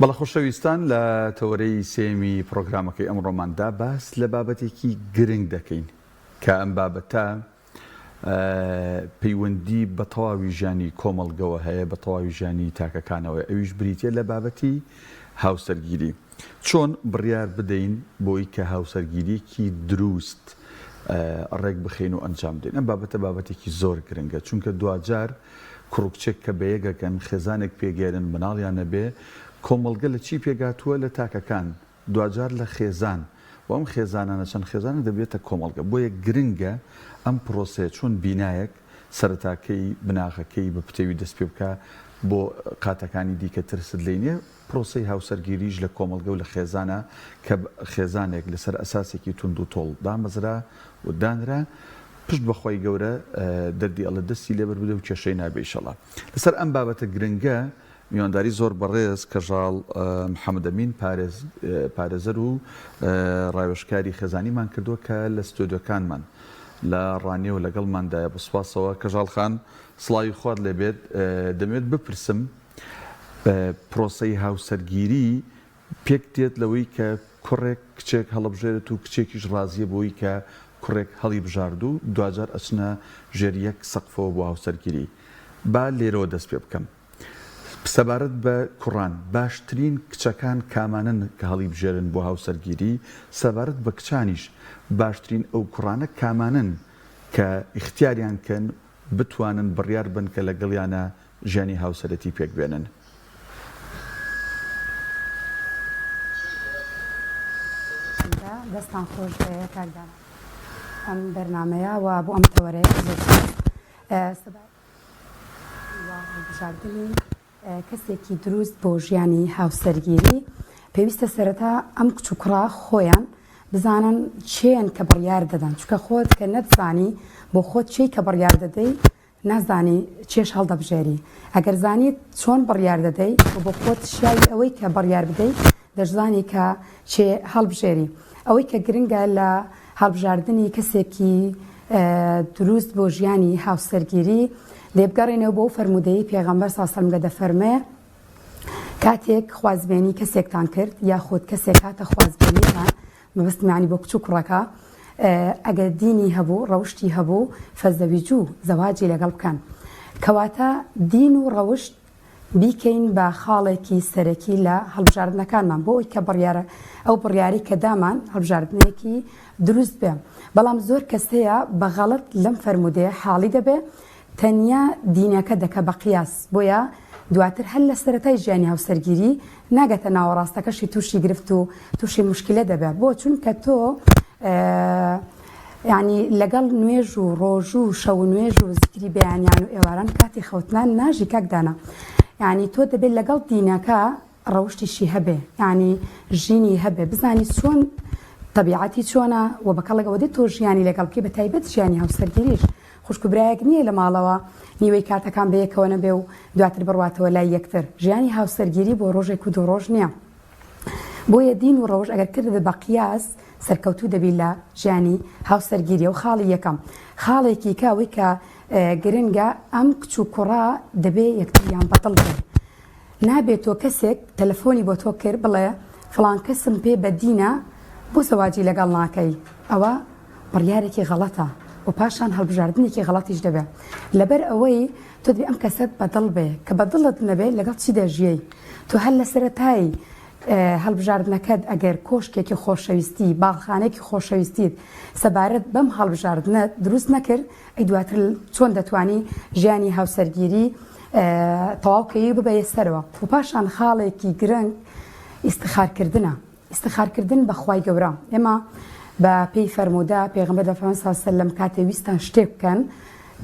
بەڵە خۆشەویستان لە تەوەرەی سێمی پرۆگرامەکەی ئەمڕۆماندا باس لە بابەتێکی گرنگ دەکەین کە ئەم بابەتە پەیوەندی بە تەواوی ژیانی کۆمەڵگەوە هەیە، بە تەواوی ژیانی تاکەکانەوە. ئەویش بریتە لە بابەتی هاوسەرگیری. چۆن بڕیار بدەین بۆی کە هاوسەرگیریکی دروست ڕێک بخەین و ئەنجام بدەین. ئەم بابەتە بابەتێکی زۆر گرنگە، چونکە دوجار کوڕکچێک کە بەیەکەکەن خێزانێک پێگەێنن مناڵیان نەبێ، کۆمەڵگە لە چی پێگاتووە؟ لە تاکەکان، دوجار لە خێزان، و ئەم خێزانانە چەند خێزانە دەبێتە کۆمەڵگە. بۆیە گرنگە ئەم پرۆسەیە چۆن بینایەک سەرەتاکەی بناغەکەی بە پتەوی دەست پێ بکە بۆ قاتەکانی دیکە ترست لێ نییە. پرۆسەی هاوسەرگیریش لە کۆمەڵگە و لە خێزانە کە خێزانێک لەسەر ئەساسێکی تونند و تۆڵ دامەزرا و دانرا، پشت بەخوای گەورە دەردی ئەڵە دەستی لێبەر بدە و کێشەی نابێ ئینشەڵڵا. لەسەر ئەم بابەتە گرنگە میوانداری زۆر بەڕێز کەژاڵ محەممەد ئەمین پارێزەر و ڕاوێژکاری خێزانیمان کردووە کە لە ستۆدیۆکانمان لە ڕانیە و لەگەڵماندایە. بسپاسەوە کەژاڵ خان، سڵاوی خوارد لێبێت. دەمێت بپرسم پرۆسەی هاوسەرگیری پێک دێت لەوەی کە کوڕێک کچێک هەڵبژێرێت و کچێکیش ڕازیە بۆی کە کوڕێک هەڵی بژارد و دوجار ئەچنە ژێر یەک سەقفەوە بۆ هاوسەرگیری. با لێرەوە دەست پێ بکەم. سەبارەت بە کوڕان، باشترین کچەکان کامانن کە هەڵی بژێرن بۆ هاوسەرگیری؟ سەبارەت بە کچانیش باشترین ئەو کوڕانە کامانن کە ئیختیاریان کەن بتوانن بڕیار بن کە لەگەڵیانە ژیانی هاوسەرەتی پێک بێنن؟ دەستان خۆش بێ کاکدان. ئەم بەرنامەیە و بۆ ئەم تەوەرەیە بژاردننی کەسێکی دروست بۆ ژیانی هاوسەرگیری پێویستە سەرەتا ئەم کچ و کوڕا خۆیان بزانن چێن کە بڕیار دەدەن، چکە خۆت کە نەتزانی بۆ خۆت چی کە بڕیار دەدەی نازانی چێش هەڵدەبژێری. ئەگەر زانیت چۆن بڕیار دەدەی بۆ خۆت شیاوی ئەوەی کە بڕیار بدەیت دەشزانی کە چێ هەڵبژێری. ئەوەی کە گرنگە لە هەڵبژاردننی کەسێکی دروست بۆ ژیانی هاوسەرگیری لێبگەڕێنەوە بۆ فەرمودەی پێغەمبەر ساسەلم لە دەفەرمێ کاتێک خوازبێنی کەسێکتان کرد یاخود کەسێک هاتە خوازبێنیتان مەبەستمانی بۆ کچ و کوڕەکە، ئەگەر دینی هەبوو ڕەوشتی هەبوو فەزەویجوو زەواجی لەگەڵ بکەن. کەواتە دین و ڕەوشت بیکەین بە خاڵێکی سەرەکی لە هەڵبژاردنەکانمان بۆ ئەوی کە ئەو بڕیاری کە دامان هەڵبژاردنەیەکی دروست بێ. بەڵام زۆر کەس هەیە بە غەڵەت لەم فەرمودەیە حاڵی دەبێ تەنیا دینەکە دەکە بە قیاس، بۆیە دواتر هەر لە سەرەتای ژیانی هاوسەرگیری ناگەتە ناوەڕاستەکەشی تووشی گرفت و تووشی مشکلە دەبێت. بۆ چونکە تۆ ینی لەگەڵ نوێژ و ڕۆژ و شەو نوێژ و زیکری بەیانیان و ئێواران کاتی خەوتنان ناژی کاکدانە. ینی تۆ دەبێت لەگەڵ دینەکە ڕەوشتیشی هەبێ، ینی ژینی هەبێ، بزانی چۆن تەبیعەتی چۆنە و بەکەڵەگەوە دێت تۆ ژیانی لەگەڵ بکەی، بە تایبەت ژیانی هاوسەرگیریش. خوشکبرایەک نییە لە ماڵەوە نیوەی کاتەکان بەیەکەوە نەبێ و دواتر بڕواتەوە لای یەکتر. ژیانی هاوسەرگیری بۆ ڕۆژێک و دوو ڕۆژ نییە. بۆیە دین و ڕەوش ئەگەر کردبێ بە قیاس سەرکەوتوو دەبی لە ژیانی هاوسەرگیری. و خاڵی یەکەم خاڵێکی کاوی کە گرنگە ئەم کچ و کوڕا دەبێ یەکتریان بەتڵ بێ. نابێت تۆ کەسێک تەلەفۆنی بۆ تۆ کرد بڵێ فڵان کەسم پێ بە دینە بۆ زەواجی لەگەڵ ناکەی، ئەوە بڕیارێکی غەڵەتە و پاشان هەڵبژاردنێکی غەڵەتیش دەبێت. لەبەر ئەوەی تۆ دەبێ ئەم کەسەت بەدڵ بێ کە بەدڵت نەبێت لەگەڵ چی دەژیەی. تۆ هەر لە سەرەتای هەڵبژاردنەکەت ئەگەر کۆشکێکی خۆشەویستی باڵخانێکی خۆشەویستیت سەبارەت بەم هەڵبژاردنت دروست نەکرد، ئەی دواتر چۆن دەتوانی ژیانی هاوسەرگیری تەواوکەی ببەیە سەرەوە. و پاشان خاڵێکی گرنگ ئیستخارکردنە. ئیستخارکردن بەخوای گەورە. ئێمە بە پێی فەرموودا پێغەمبەر دەفەرمێ سەڵ سەلەم کاتێ ویستان شتێک بکەن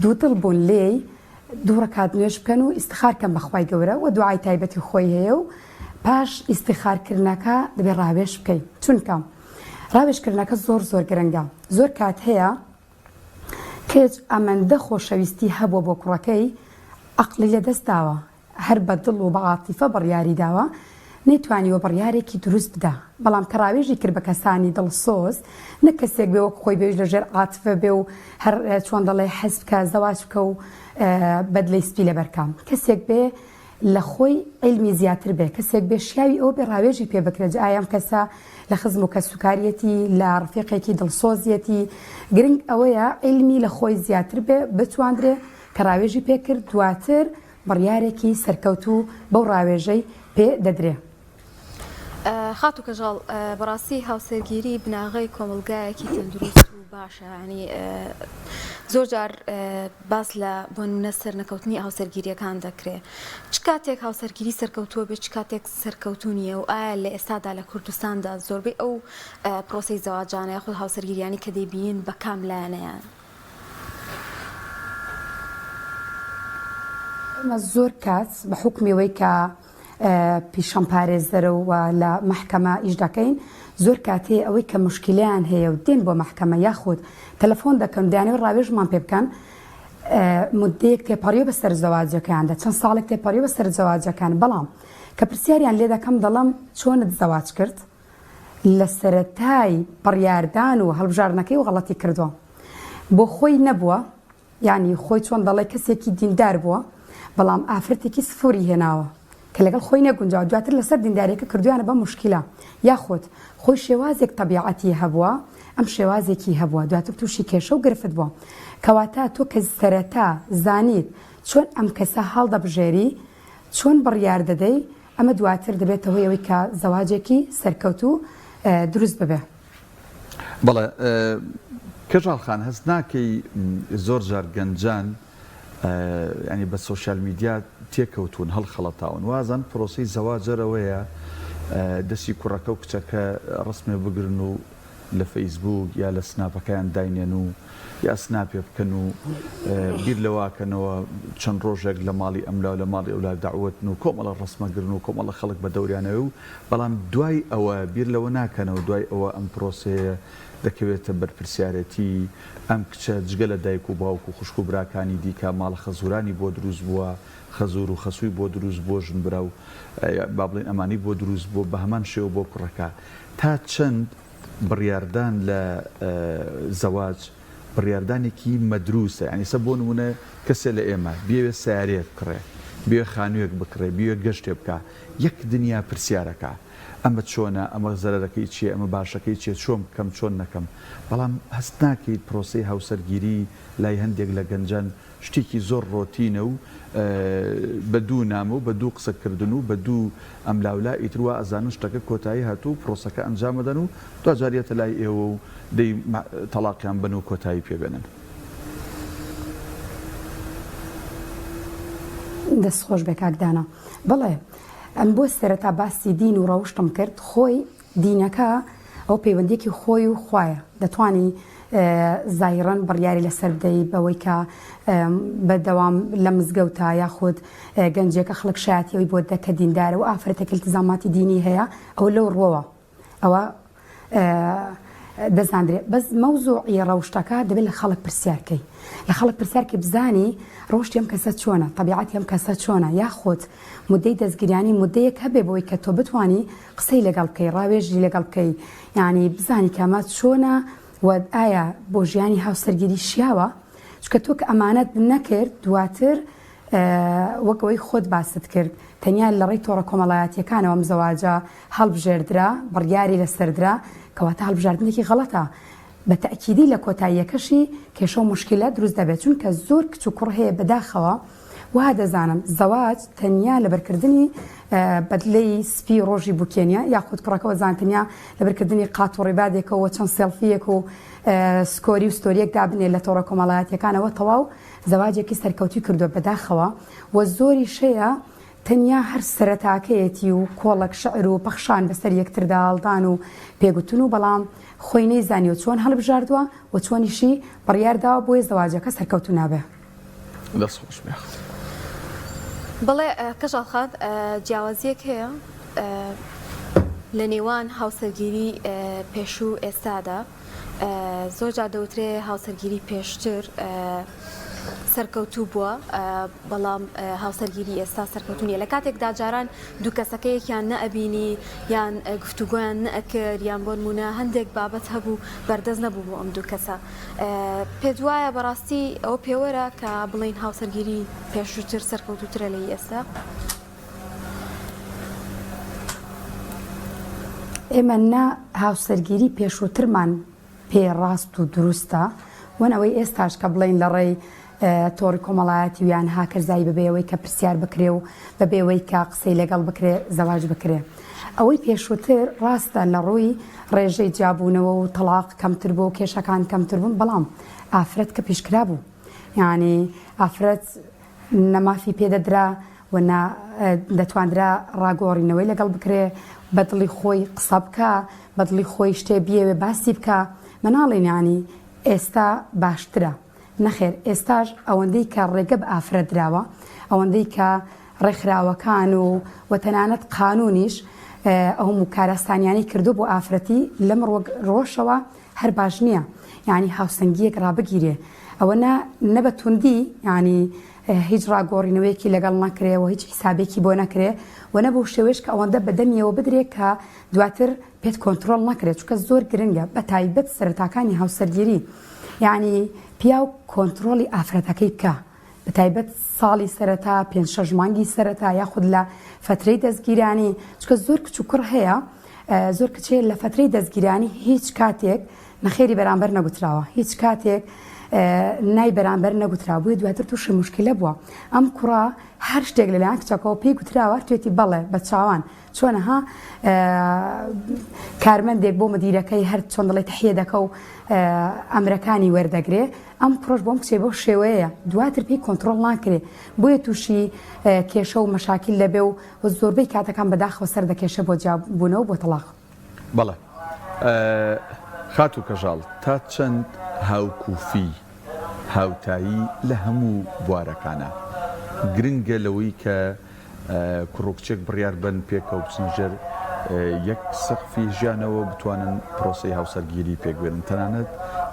دوودڵ بوون لێی دوو ڕەکات نوێژ بکەن و ئیستخارکەن بەخوای گەورە و دوعای تایبەتی خۆی هەیە و پاش ئیستخارکردنەکە دەبێ ڕاوێژ بکەیت. چونکە ڕاوێژکردنەکە زۆر گرنگە. زۆر کات هەیە کێچ ئەمەندە خۆشەویستی هەبووە بۆ کوڕەکەی عەقڵی لەدەست داوە، هەر بە دڵ و بە عاتیفە بڕیاری داوە، نەیتوانیوە بڕیارێکی دروست بدا. بەڵام کە ڕاوێژی کرد بە کەسانی دڵسۆز، نە کەسێک بێ وەک خۆی بێژ لەژێر عاتفە بێ و هەر چۆن دەڵێ حەز بکە زەواج بکە و بەدلەی سپی لەبەرکە. کەسێک بێ لە خۆی علمی زیاتر بێ کەسێک بێ شیاوی ئەو بێ ڕاوێژی پێ بکرێت ئایام کەسە لە خزم و کەسوکاریەتی لە ڕفیقێکی دڵسۆزیەتی گرنگ ئەوەیە علمی لە خۆی زیاتر بێ بتواندرێ کە ڕاوێژی پێ کرد دواتر بڕیارێکی سەرکەوتوو بەو ڕاوێژەی پێ دەدرێ. خاتو کەژاڵ بەڕاستی هاوسەرگیری بناغی کۆمەلگایەکی تەندروست و باشە ینی زۆر جار باس لە بۆ نمونە سەرنەکەوتنی هاوسەرگیریەکان دەکرێت چ کاتێک هاوسەرگیری سەرکەوتووە بێت چ کاتێک سەرکەوتو نییە و ئایا لە ئێستادا لە کوردستاندا زۆربەی ئەو پرۆسەی زەواجانە یاخود هاوسەرگیریانی کە دەیبین بە کام لایەنەیان ئەمە زۆر کات بە حکمیەوەی کە پیشەم پارێزەرەوە لە محکەمە ئیش دەکەین زۆر کاتێ ئەوەی کە مشکلیان هەیە و دێن بۆ محکەمە یاخود تەلەفۆن دەکەن دایانەوە ڕاوێژمان پێ بکەن مدەیەک تێپەڕیۆ بەسەر زەواجەکاندا چەند ساڵێک تێپەڕیۆ بەسەر زەواجەکان بەڵام کە پرسیاریان لێ دەکەم دەڵم چۆنت زەواج کرد لە سەرەتای بڕیاردان و هەڵبژارنەکەی و غەڵەتی کردووە بۆ خۆی نەبووە یعنی خۆی چۆن دەڵێ کەسێکی دیندار بووە بەڵام ئافرەتێکی سفوری هێناوە کە لەگەڵ خۆی نەگونجاو دواتر لەسەر دینداریەکە کردویانە بە مشکلە یاخود خۆی شێوازێک تەبیعەتی هەبووە ئەم شێوازێکی هەبووە دواتر تووشی کێشە و گرفت بووە کەواتە تۆ کە سەرەتا زانیت چۆن ئەم کەسە هەڵدەبژێری چۆن بڕیار دەدەی ئەمە دواتر دەبێتە هۆیەوەی کە زەواجێکی سەرکەوتوو دروست ببێ. بەڵێ کەژاڵخان هەست ناکەی زۆر جار گەنجان ینی بە سوۆشیال میدیا تێکەوتون هەڵخەڵەتاون وازان پرۆسی زەواجەرەوەیە دەستی کوڕەکە و کچەکە ڕسمێ بگرن و لە فەیسبوک یا لە سناپەکەیان داینێن و یا سناپێ بکەن و بیر لەواکەنەوە چەند ڕۆژێک لە ماڵی ئەملا و لە ماڵی ئەولا داوتن و کۆمەڵە ڕسمەگرن و کۆمەڵە خەڵک بە دەوریانەوە و بەڵام دوای ئەوە بیر لەوە ناکەنەوە دوای ئەوە ئەم پرۆسەیە دەکەوێتە بەرپرسیارەتی ئەم کچە جگە لە دایک و باوک و خوشک و براکانی دیکە ماڵە خەزورانی بۆ دروست بووە خەزور و خەسووی بۆ دروست بۆ ژن برا و با بڵێن ئەمانی بۆ دروست بۆ بە هەمان شێوە بۆ کوڕەکە تا چەند بڕیاردان لە زەواج بڕیاردانێکی مەدروسە ینی سە بۆ نمونە کەسێ لە ئێمە بێوێ سیارەیەک بکڕێ بێ خانوویەک بکڕێ بێ گەشتێ بکە یەک دنیا پرسیارەکە ئەمە چۆنە ئەمە زەرەکەی چیە ئەمە باشەکەی چیە چۆن بکەم چۆن نەکەم بەڵام هەست ناکەیت پرۆسەی هاوسەرگیری لای هەندێک لە گەنجان شتێکی زۆر ڕۆتینە و بە دوو نامە و بە دوو قسەکردن و بە دوو ئەم لاولا ئیتروا ئەزانن شتەکە کۆتایی هاتوو پرۆسەکە ئەنجامەدەن و دوجاریەتە لای ئێوە و دەی تەلاقیان بن و کۆتایی پێبێنن. دەست خۆش بێ کاکدانا بەڵێ ئەم بۆ سەرەتا باسی دین و ڕەوشتم کرد خۆی دینەکە ئەو پەیوەندێکی خۆی و خوایە دەتوانی زایران بڕیاری لەسەر بدەی بەوەی کە بەدەوام لە مزگەوتە یاخود گەنجێکە خەڵک شایەتیەوەی بۆ دەکە دیندارە و ئافرەتێک التزاماتی دینی هەیە ئەو لەو ڕۆوە ئەوە دەزاندرێت بەس مەوزوعی ڕەوشتەکە دەبێت لە خەڵک پرسیارکەی لە خەڵک پرسیارکە بزانی ڕۆشتی ئەم کەسە چۆنە تەبیعەتی ئەم کەسە چۆنە یاخود مدەی دەستگیریانی مدەیەک هەبێ بۆی کە تۆ بتوانی قسەی لەگەڵ بکەی ڕاوێژی لەگەڵ بکەی یعنی بزانی کە ئەمە چۆنە و ئایا بۆ ژیانی هاوسەرگیری شیاوە چکە تۆ کە ئەمانەت نەکرد دواتر وەکەوەی خۆت باست کرد تەنیا لە ڕێی تۆڕە کۆمەڵایەتیەکانەوە ئەم زەواجە هەڵبژێردرا بڕیاری لەسەردرا کەواتە هەڵبژاردنێکی غەڵەتە بە تەئکیدی لە کۆتاییەکەشی کێشە و مشکلات دروست دەبێت چونکە زۆر کچ و کوڕ هەیە بەداخەوە وا دەزانم زەواج تەنیا لەبەرکردنی بەدلەی سپی ڕۆژی بوکێنە یاخود کوڕەکەەوە زانتەنیا لەبەرکردنی قات و ڕێبادێکەوە چەند سێلفیەک و سکۆری و ستۆریەک دابنێ لە تۆڕە کۆمەڵایەتیەکانەوە تەواو زەواجێکی سەرکەوتی کردووە بەداخەوە و زۆری شەیە تەنیا هەر سەرەتاکەیەتی و کۆڵک شعر و پەخشان بەسەر یەکتردا هەڵدان و پێگوتن و بەڵام خۆی نەیزانی و چۆن هەڵبژاردووە و چۆنیشی بڕیارداوە بۆیە زەواجەکە سەرکەوتو نابێ. دەست خۆش بێ. بەڵێ کەژاڵخات جیاوازیەک هەیە لە نێوان هاوسەرگیری پێشوو ئێستادا زۆر جار دەوترێ هاوسەرگیری پێشتر سەرکەوتوو بووە بەڵام هاوسەرگیری ئێستا سەرکەوتونیە لە کاتێکدا جاران دوو کەسەکەیەکیان نەئەبینی یان گفتوگۆیان نەئەکرد یان بۆ نمونە هەندێک بابەت هەبوو بەردەست نەبوو بۆ ئەم دوو کەسە پێ وایە بەڕاستی ئەوە پێوەرە کە بڵین هاوسەرگیری پێشووتر سەرکەوتوترە لە ئێستا ئێمە نا هاوسەرگیری پێشووترمان پێڕاست و دروستە وەنەوەی ئێستاش کە بڵین لە ڕێی تۆڕی کۆمەڵایەتی ویان هاکرزایی بەبێەوەی کە پرسیار بکرێ و بەبێەوەی کە قسەی لەگەڵ بکرێ زەواج بکرێ ئەوەی پێشووتر ڕاستە لە ڕووی ڕێژەی جیابوونەوە و تەلاق کەمتر بوو کێشەکان کەمتر بوون بەڵام ئافرەت کە پیشکرا بوو یعنی ئافرەت نەمافی پێدەدرا و دەتواندرا ڕاگۆڕینەوەی لەگەڵ بکرێ بەدڵی خۆی قسە بکە بەدڵی خۆی شتێ بیەوێ باسی بکە مناڵێن ینی ئێستا باشترە نەخێر ئێستاش ئەوەندەی کە ڕێگە بە ئافرەت دراوە ئەوەندەی کە ڕێکخراوەکان و تەنانەت قانونیش ئەو کارەستانیانی کردو بۆ ئافرەتی لەم ڕۆژەوە هەر باش نییە یعنی هاوسەنگیەک ڕابگیرێ ئەوە نەبەتوندی ینی هیچ ڕاگۆڕینەوەیەکی لەگەڵ نەکرێەوە هیچ حسابێکی بۆ نەکرێ و نەبوو شێوێش کە ئەوەندە بەدەمیەوە بدرێت کە دواتر پێت کۆنتترۆل نەکرێت چکە زۆر گرنگە بە تایبەت سەرەتاکانی هاوسەرگیری یعنی پیا و کۆنتترۆلی ئافرەتەکەی بکە بە تایبەت ساڵی سەرەتا 5-6 مانگی سەرەتا یاخود لە فترەی دەستگیرانی چکە زۆر کچ و کوڕ هەیە زۆر کچێ لە فترەی دەستگیرانی هیچ کاتێک نەخێری بەرامبەر نەگوتراوە هیچ کاتێک نای بەرامبەر نەگوترا بووی دواتر تووشی مشکلە بووە ئەم کوڕا هەر شتێک لەلایەن کچەکەەوە پێی گوتراوە توێتی بەڵێ بە چاوان چۆنەها کارمەندێک بۆ مدیرەکەی هەر چۆن دەڵێ تەحیە دەکە و ئەمرەکانی وەردەگرێ ئەم پرۆژ بۆم کچێ بۆ شێوەیە دواتر پێی کۆنتترۆل ناکرێ بۆیە تووشی کێشە و مەشاکل لەبێ و زۆربەی کاتەکان بەداخەوە سەر دەکێشە بۆ جیاببوونەوە بۆ تەلاق بەڵێ خات و کەژاڵ تا چەند هاوکوفی هاوتایی لە هەموو بوارەکانە گرنگە لەوەی کە کوڕۆکچێک بڕیار بن پێکەوە بچنژەر یەک سەقفی ژیانەوە بتوانن پرۆسی هاوسەرگیری پێگوێنن تەنانەت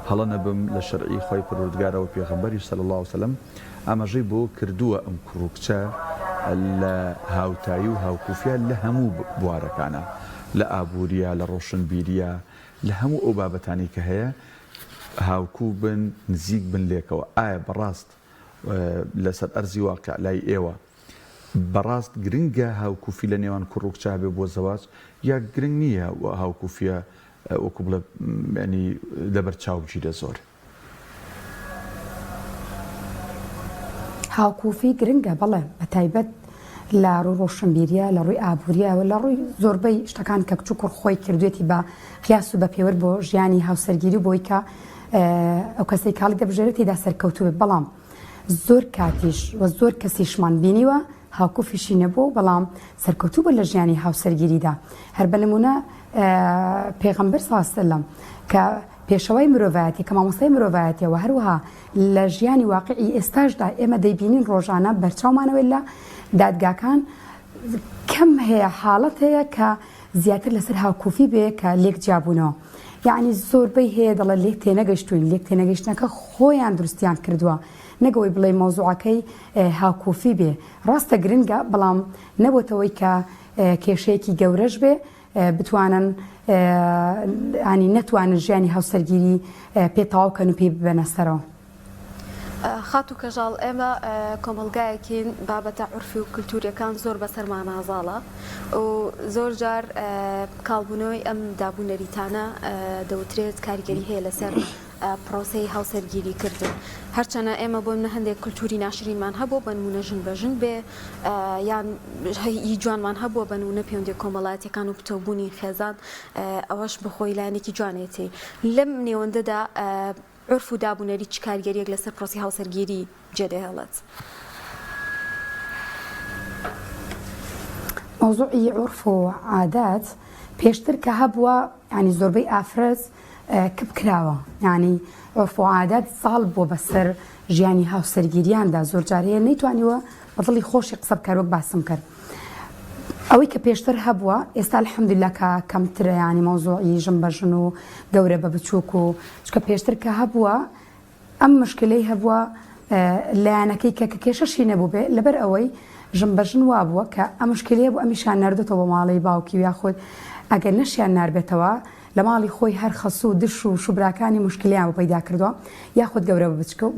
هەڵە نەبم لە شەرعی خۆی پەروەردگارەوە پێغەمبەری صلی الله عليه وسلم ئاماژەی بۆ کردووە ئەم کوڕۆکچە لە هاوتایی و هاوکوفیە لە هەموو بوارەکانە لە ئابووریە لە ڕۆشنبیریە لە هەموو ئەو بابەتانی کە هەیە هاوکوو بن نزیک بن لێکەوە ئایا بەڕاست لەسەر ئەرزی واقع لای ئێوە بەڕاست گرنگە هاوکوفی لە نێوان کوڕۆکچە بێ بۆ زەواج یا گرنگ نییە هاوکوفیە وەکو بڵێ ینی لەبەر چاوگیرە زۆر هاوکوفی گرنگە بەڵێ بە تایبەت لە ڕووی ڕۆشنبیریە لە ڕووی ئابووریەوە لە ڕووی زۆربەی شتەکان کە کچ و کوڕ خۆی کردوێتی بە قیاس و بە پێوەر بۆ ژیانی هاوسەرگیری بۆی کە ئەو کەسەی کاڵی دەبژێت تێدا سەرکەوتووە بەڵام زۆر کاتیش و زۆر کەسیشمان بینیوە هاوکوفیشی نەبوو بەڵام سەرکەوتوو بە لە ژیانی هاوسەرگیریدا هەر بە نمونە پێغەمبەر صلی الله علیه وسلم کە پێشەوەی مرۆڤایەتی کە مامۆستای مرۆڤایەتیەوە هەروەها لە ژیانی واقعی ئێستاشدا ئێمە دەیبینین ڕۆژانە بەرچاومانەوەی لە دادگاکان کەم هەیە حاڵەت هەیە کە زیاتر لەسەر هاوکوفی بێ کە لێک جیابوونەوە یعنی زۆربەی هەیە دەڵێ لێک تێنەگەشتوین لێک تێنەگەشتنەکە خۆیان دروستیان کردووە نەگەوەی بڵێ مۆزوعەکەی هاوکوفی بێ ڕاستە گرنگە بەڵام نەبووتەوەی کە کێشەیەکی گەورەش بێ بتوانن ینی نەتوانن ژیانی هاوسەرگیری پێتەواوکەن و پێی ببەنە سەرەوە خات و کەژاڵ ئێمە کۆمەلگایەکین بابەتە عورفی و کللتوریەکان زۆر بەسەرمان ئازاڵە و زۆر جار کاڵبوونەوەی ئەم دابوونەریتانە دەوترێت کاریگەری هەیە لەسەر پرۆسەی هاوسەرگیری کردن هەرچەنە ئێمە بۆ منە هەندێک کللتوری ناشرینمان هەبوو بەنمونە ژن بەژن بێ یان هی جوانمان هەبووە بەنمونە پەیوەندی کۆمەڵایەتیەکان و پتۆبوونی خێزان ئەوەش بخۆی لایەنێکی جوانێتی لەم نێوەندەدا عرف و دابوونەری چ کاریگەریەک لەسەر پرۆسی هاوسەرگیری جێدەهێڵێت مۆزوعی عرف و عادات پێشتر کە هەبووە ینی زۆربەی ئافرەت کە بکراوە ینی عرف و عادات ساڵ بۆ بەسەر ژیانی هاوسەرگیریاندا زۆر جارەیە نەیتوانیوە بەدڵی خۆشی قسە بکار وەک باسم کرد ئەوەی کە پێشتر هەبووە ئێستا الحەمدوللا کە کەمترە ینی مۆزوعی ژن بەژن و گەورە بە بچووک و چکە پێشتر کە هەبووە ئەم مشکلەی هەبووە لایەنەکەی کە کێشەشی نەبوو بێ لەبەر ئەوەی ژن بەژن وابووە کە ئەم مشکلەیە بوو ئەمیشان نەردێتەوە بە ماڵی باوکی یاخود ئەگەر نەشیان ناربێتەوە لە ماڵی خۆی هەر خەسوو و دش و شوبراکانی مشکلیان بۆ پەیدا کردووە یاخود گەورە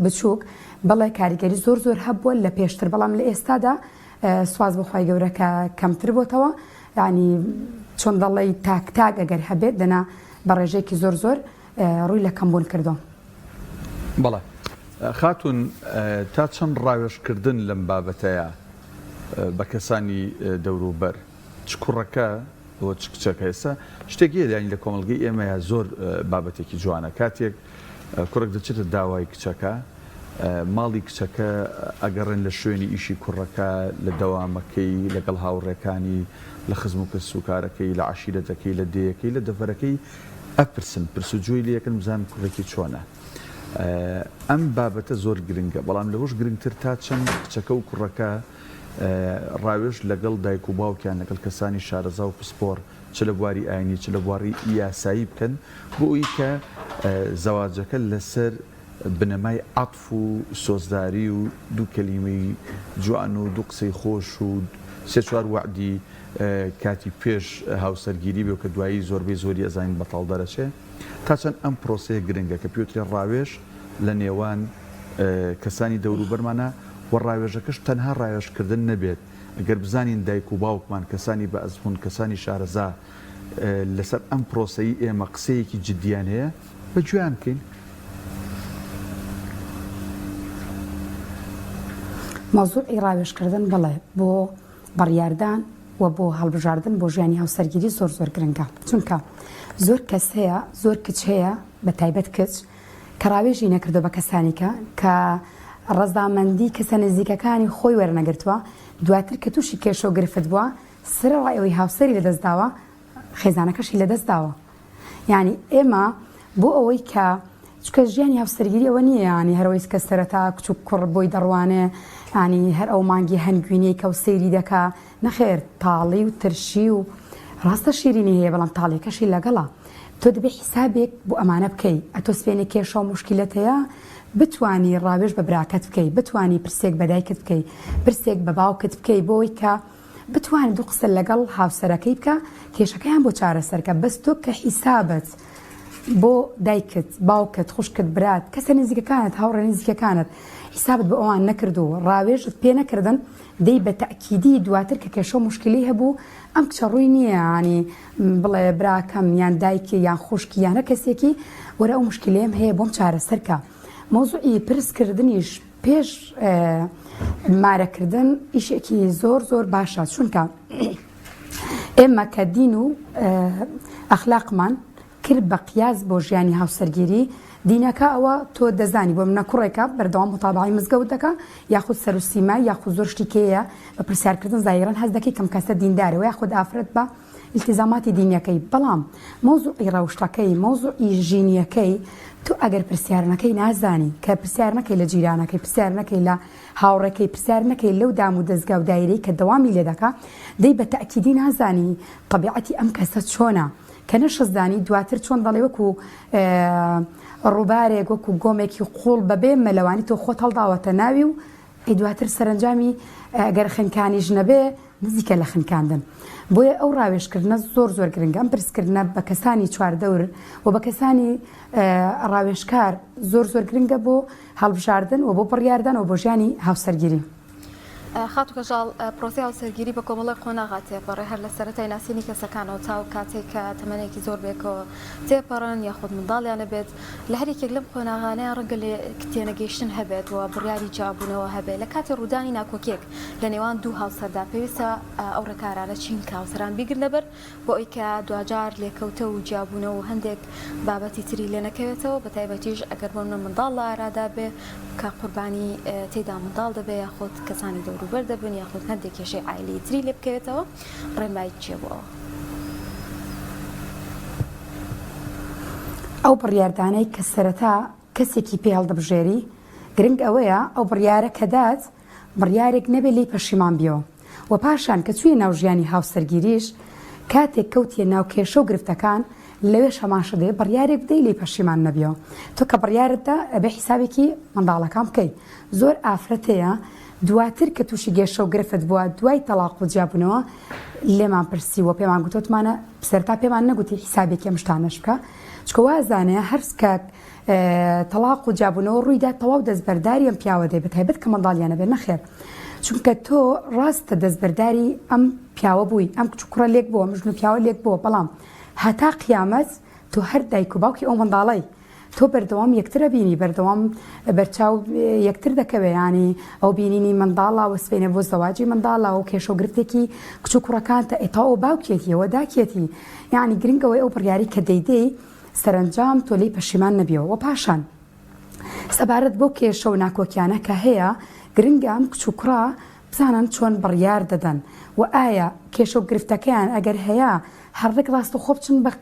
بچووک بەڵێ کاریگەری زۆر زۆر هەبووە لە پێشتر بەڵام لە ئێستادا سواز بەخوای گەورەکە کەمتر بۆتەوە ینی چۆن دەڵی تاک ئەگەر هەبێت دەنا بە ڕێژەیەکی زۆر ڕووی لە کەمبوون کردو. بەڵێ خاتون تا چەند ڕاوێژکردن لەم بابەتەیە بە کەسانی دەوروبەر چ کوڕەکە بۆ چ کچەکە ئێستا شتێکی لانی لە کۆمەڵگەی ئێمەیە زۆر بابەتێکی جوانە کاتێک کوڕێک دەچێتە داوای کچەکە ماڵی کچەکە ئەگەڕێن لە شوێنی ئیشی کوڕەکە لە دەوامەکەی لەگەڵ هاوڕێکانی لە خزم و کەسوکارەکەی لە عاشیرەتەکەی لە دەیەکەی لە دەڤەرەکەی ئەپرسن پرسوجووی لە یەکەم بزان کوڕێکی چۆنە. ئەم بابەتە زۆر گرنگە بەڵام لەوەش گرنگتر تا چەند کچەکە و کوڕەکە ڕاوێژ لەگەڵ دایک و باوکیان لەگەڵ کەسانی شارەزا و پسپۆر چ لە بواری ئاینی چ لە بواری یاسایی بکەن بۆ ئەوی کە زەواجەکە لەسەر بنەمای عەتف و سۆزداری و دوو کەلیمەی جوان و دوو قسەی خۆش و سێ چوار وعدی کاتی پێش هاوسەرگیری بێ کە دوایی زۆربەی زۆری ئەزانین بەتاڵ دەرەچێ تا چەند ئەم پرۆسەیە گرنگە کە پێوترێ ڕاوێژ لە نێوان کەسانی دەوروبەرمانە و ڕاوێژەکەش تەنها ڕاوێژکردن نەبێت ئەگەر بزانین دایک و باوکمان کەسانی بە ئەزمون کەسانی شارەزا لەسەر ئەم پرۆسەی ئێمە قسەیەکی جدیان هەیە بەگوێیان بکەین. مۆزوعی ڕاوێژکردن بڵێ بۆ بڕیاردان و بۆ هەڵبژاردن بۆ ژیانی هاوسەرگیری زۆر گرنگە چونکە زۆر کەس هەیە زۆر کچ هەیە بە تایبەت کچ کە ڕاوێژی نەکردو بە کەسانیکە کە ڕەزامەندی کەسە نزیکەکانی خۆی وەرنەگرتووە دواتر کە تووشی کێشە و گرفت بووە سرەڕایەوەی هاوسەری لەدەست داوە خێزانەکەشی لەدەست داوە. یعنی ئێمە بۆ ئەوەی کە چکە ژیانی هاوسەرگیری ئەوە نییە ینی هەرەوەی کە سەرەتا کچ و کوڕ بۆی دەڕوانێ ینی هەر ئەو مانگی هەنگوینەی کە و سەیری دەکا نەخێر تاڵی و ترشی و ڕاستە شیرینی هەیە بەڵام تاڵێکەشی لەگەڵا تۆ دەبێ حیسابێک بۆ ئەمانە بکەی ئەتۆ سوێنێ کێشە و مشکلەت هەیە بتوانی ڕاوێژ بە براکەت بکەی بتوانی پرسێک بە دایکت بکەی پرسێک بە باوکت بکەی بۆی کە بتوانانی دوو قسە لەگەڵ هاوسەرەکەی بکە کێشەکەیان بۆ چارەسەرکە بەس تۆ کە حیسابت بۆ دایکت باوکت خوشکت برات کەسە نزیکەکانت هاوڕێ نزیکەکانت حیسابت بە ئەوان نەکردو ڕاوێژت پێ نەکردن دەی بە تەکیدی دواتر کە کێشە و مشکلی هەبوو ئەم کچە ڕووی نییە ینی بڵێ براکەم یان دایکی یان خوشکی یانە کەسێکی وەرە ئەو مشکلێم هەیە بۆم چارەسەرکە. مۆزوعی پرسکردنیش پێش مارەکردن ئیشێکی زۆر باشە چونکە ئێمە کە دین و ئەخلاقمان کرد بە قیاس بۆ ژیانی هاوسەرگیری دینەکە ئەوە تۆ دەزانی بۆ منە کوڕێکە بەردەوام متابعی مزگەوت دەکە یاخود سەر و سیما یاخود زۆر شتێکەیە بە پرسیارکردن زایران هەست دەکەی کەم کەسە دیندارەوە یاخود ئافرەت بە التزاماتی دینیەکەی بەڵام مۆزوعی ڕەوشتەکەی مۆزوعی ژینیەکەی تو ئەگەر پرسیارنەکەی نازانی کە پرسیار نەکەی لە جیرانەکەی پرسیار نەکەی لە هاوڕێکەی پرسیار نەکەی لەو دام و دەستگا و دایرەی کە دەوامی لێ دەکا دەی بە تەکیدی نازانی طبیعەتی ئەم کەسە چۆنە کە نەشەزدانی دواتر چۆن دەڵێ وەکو ڕووبارێک وەکو گۆمێکی قوڵ بەبێ مەلەوانی تۆ خۆت هەڵداوەتە ناوی و دواتر سەرنجامی ئەگەر خنکانیش نەبێ نزیکە لە خنکاندن. بۆیە ئەو ڕاوێژکردنە زۆر گرنگە ئەم پرسکردنە بە کەسانی چواردەور و بە کەسانی ڕاوێژکار زۆر گرنگە بۆ هەڵبژاردن و بۆ بڕیاردن و بۆ ژیانی هاوسەرگیری. خاتو کەژاڵ پرۆسی هاوسەرگیری بە کۆمەڵی خۆناغا تێپەڕێ هەر لە سەرەتای ناسینی کەسەکانەوە تا و کاتێک کە تەمەنێکی زۆر بێکەوە تێپەڕن یاخود منداڵیانە بێت لە هەر یەکێک لەم خۆناغانەیە ڕەنگە لێ تێنەگەیشتن هەبێت و بڕیاری جابوونەوە هەبێت لە کاتی ڕوودانی ناکۆکێک لە نێوان دوو هاوسەردا پێویستە ئەو ڕێکارانە چین کە هاوسەران بیگر لەبەر بۆ ئەوی کە دوجار لێکەوتە و جابوونەوە و هەندێک بابەتی تری لێ نەکەوێتەوە بە تایبەتیش ئەگەر بۆ منە منداڵ لە ئارادا بێ کە قوربانی تێدا منداڵ دەبێ یاخود کەسانی دەوروبەر دەبن یاخود هەندێک کێشەی عایلەی تری لێ بکەوێتەوە ڕێنمایی چیە بۆ ئەو بڕیاردانەی کە سەرەتا کەسێکی پێ هەڵدەبژێری گرنگ ئەوەیە ئەو بڕیارە کە دات بڕیارێک نەبێت لی پەشیمان بیەوە و پاشان کە چوویە ناو ژیانی هاوسەرگیریش کاتێک کەوتیە ناو کێشە و گرفتەکان لەوێ شەماشە دێ بڕیارێک بدەی لی پەشیمان نەبیەوە تۆ کە بڕیارتدا ئەبێ حیسابێکی منداڵەکان بکەیت زۆر ئافرەتەیە دواتر کە تووشی گێشە و گرفت بووە دوای تەلاق و جیابوونەوە لێمان پرسیوە پێمان گوتوتمانە سەرتا پێمان نەگوتی حیسابێکی ئەم شتانەش بکە چکە وازانەیە هەرس کات تەلاق و جیابوونەوە ڕوویدا تەواو دەستبەرداری ئەم پیاوە دەی بەتایبەت کە منداڵیانە بێ نەخێر چونکە تۆ ڕاستە دەستبەرداری ئەم پیاوە بووی ئەم کچ و کوڕە لێک بووە مژن و پیاوە لێک بووە بەڵام هەتا قیامەت تۆ هەر دایک و باوکی ئەو منداڵی تۆ بەردەوام یەکترە بینی بەردەوام بەرچاو یەکتر دەکەوێ ینی ئەو بینینی منداڵە وەسفێنە بۆ زەواجی منداڵە و کێشەگرفتێکی کچ و کوڕەکانتە ئێتاوە باوکێتیەوە داکێتی یعنی گرنگەوەی ئەو بڕیاری کە دەیدەی سەرنجام تۆ لی پەشیمان نەبیەوە و پاشان سەبارەت بۆ کێشە و ناکۆکیانە کە هەیە گرنگە ئەم کچ و کوڕە بزانن چۆن بڕیار دەدەن و ئایا کێشە و گرفتەکەیان ئەگەر هەیە هەڕێک ڕاستەخۆ بچن بە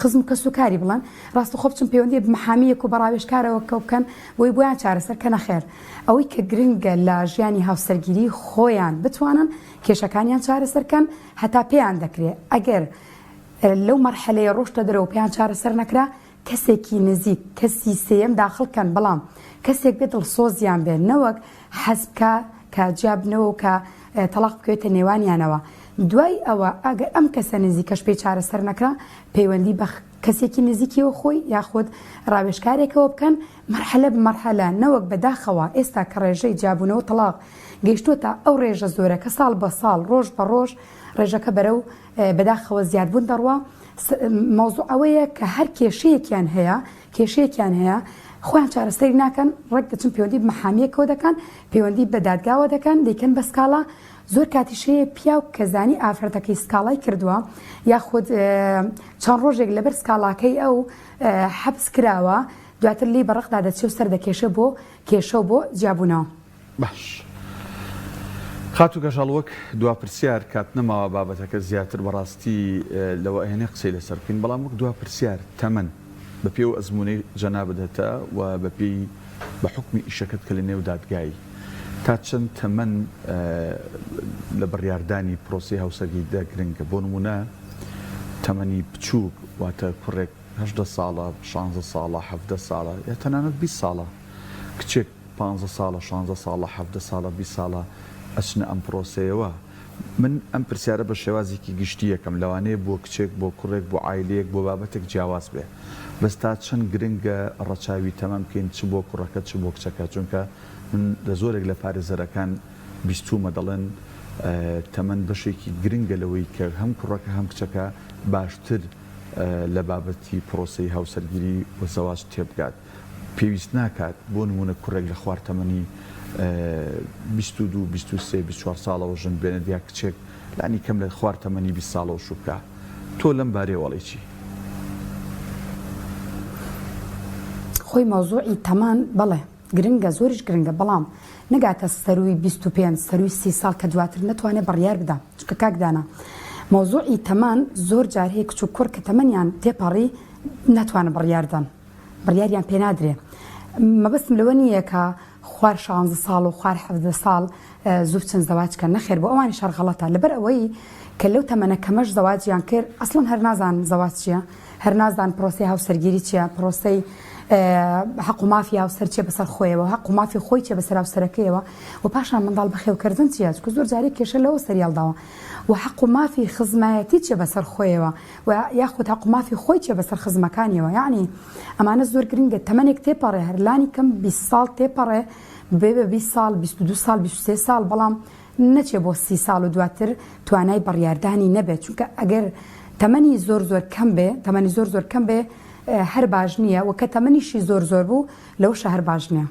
خزم کە سوکاری بڵن ڕاستەخۆ بچن پەیوەندی بمەحامیەک و بەڕاوێژکارەوە کە بکەن بۆی بۆیان چارەسەر کە نەخێر ئەوەی کە گرنگە لە ژیانی هاوسەرگیری خۆیان بتوانن کێشەکانیان چارەسەرکەن هەتا پێیان دەکرێت ئەگەر لەو مەرحەلەیە ڕۆشتە دەرەوە پێیان چارەسەر نەکرا کەسێکی نزیک کەسی سێم داخڵکەن بەڵام کەسێک بێت دڵسۆزیان بێن نەوەک حەزبکە کە جیابنەوە کە تەلاق بکەوێتە نێوانیانەوە دوای ئەوە ئەگەر ئەم کەسە نزیکەش پێی چارەسەر نەکرا پەیوەندی بە کەسێکی نزیکیەوە خۆی یاخود ڕاوێژکارێکەوە بکەن مەرحەلە بمەرحەلە نەوەک بەداخەوە ئێستا کە ڕێژەی جیابوونەوە تەلاق گەیشتوتە ئەو ڕێژە زۆرە کە ساڵ بە ساڵ ڕۆژ بە ڕۆژ ڕێژەکە بەرەو بەداخەوە زیادبوون دەڕوە مۆزوع ئەوەیە کە هەر کێشەیەکیان هەیە خۆیان چارەسەری ناکەن ڕێک دەچن پەیوەندی بمەحامیەکەوە دەکەن پەیوەندی بە دادگاوە دەکەن دەیکەن بە سکاڵا زۆر کاتیشەیە پیا و کەزانی ئافرەتەکەی سکاڵای کردووە یاخود چەند ڕۆژێک لەبەر سکاڵاکەی ئەو حەبس کراوە دواتر لی بەڕقدا دەچێت و سەر دەکێشە بۆ کێشە بۆ جیابوونەوە باش خاتو گەژاڵ وەک دواپرسیار کات نەماوە بابەتەکە زیاتر بەڕاستی لەوە ئەهێنێ قسەی لەسەر بکەین بەڵام وەک دواپرسیار تەمەن بە پێی و ئەزمونەی جەنابەتە و بە پێی بە حکمی ئیشەکەت کە لە نێو دادگایی تا چەند تەمەن لە بڕیاردانی پرۆسی هاوسەرگیریدا گرنگە بۆ نمونە تەمەنی بچووک واتە کوڕێک 18 ساڵە 16 ساڵە 17 ساڵە یا تەنانەت 20 ساڵە کچێک 15 ساڵە 16 ساڵە 17 ساڵە 20 ساڵە ئەچنە ئەم پرۆسەیەوە من ئەم پرسیارە بە شێوازێکی گشتی یەکەم لەوانەیە بۆ کچێک بۆ کوڕێک بۆ عایلەیەک بۆ بابەتێک جیاواز بێ بەستا چەند گرنگە ڕەچاوی تەمەم بکەین چ بۆ کوڕەکە چ بۆ کچەکە چونکە من لە زۆرێک لە پارێزەرەکان بیستومە دەڵێن تەمەن بەشێکی گرنگە لەوەی کە هەم کوڕەکە هەم کچەکە باشتر لە بابەتی پرۆسەی هاوسەرگیری و زەواج تێبگات پێویست ناکات بۆ نمونە کوڕێک لە خوار تەمەنی 22 23 24 ساڵەوە ژن بێنە دیا کچێک لانی کەم لە خوار تەمەنی 20 ساڵەوە شوبکە تۆ لەم بارەیە وەڵی چی؟ خۆی مۆزوعی تەمان بەڵێ گرنگە زۆریش گرنگە بەڵام نەگاتە سەروی 25 سەروی 30 ساڵ کە دواتر نەتوانێت بڕیار بدا چکە کاکدانا مۆزوعی تەمان زۆر جار هەیە کچ و کوڕ کە تەمەنیان تێپەڕی ناتوانە بڕیاردان بڕیاریان پێ نادرێ مەبەستم لەوە نییە کە خوار 16 ساڵ و خوار 17 ساڵ زوو چەند زەواجکە نەخێر بۆ ئەوانی شەرغەڵەتە لەبەر ئەوەی کە لەو تەمەنە کەمەش زەواجیان کرد ئەسڵن هەر نازان زەواج چییە هەر نازان پرۆسی هاوسەرگیری چییە پرۆسەی حق و مافی هاوسەر چێ بەسەر خۆیەوە حق و مافی خۆی چێ بەسەر هاوسەرەکەیەوە و پاشان منداڵ بەخێوکردن چیە چکە زۆر جارێک کێشە لەوە سەریاڵداوە و حق و مافی خزمایەتی چێ بەسەر خۆیەوە و یاخود حق و مافی خۆی چێ بەسەر خزمەکانیەوە یعنی ئەمانە زۆر گرنگە تەمەنێک تێپەڕێ هەرلانی کەم 20 ساڵ تێپەڕێ بێ بە 20 ساڵ 22 ساڵ 23 ساڵ بەڵام نەچێ بۆ 30 ساڵ و دواتر توانای بڕیاردانی نەبێت چونکە ئەگەر تەمەنی زۆر زۆر کەم بێ هەر باش نییە و کە تەمەنیشی زۆر بوو لەوشە هەر باش نییە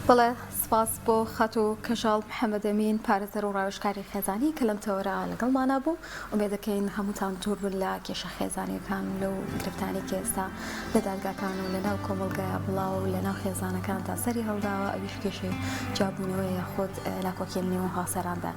بەڵێ سپاس بۆ خەت و کەژاڵ محەممەد ئەمین پارێزەر و ڕاوێژکاری خێزانی کە لەم تەوەرە لەگەڵمانە بوو ومێ دەکەین هەمووتان دوور بن لە کێشە خێزانیەکان لەو گرفتانی کە ئێستا لە دادگاکان و لەناو کۆمەڵگەیە بڵاو و لەناو خێزانەکان تا سەری هەڵداوە ئەویش کێشەی جابوونەوەی یاخود لاکۆکێنەوە هاوسەراندا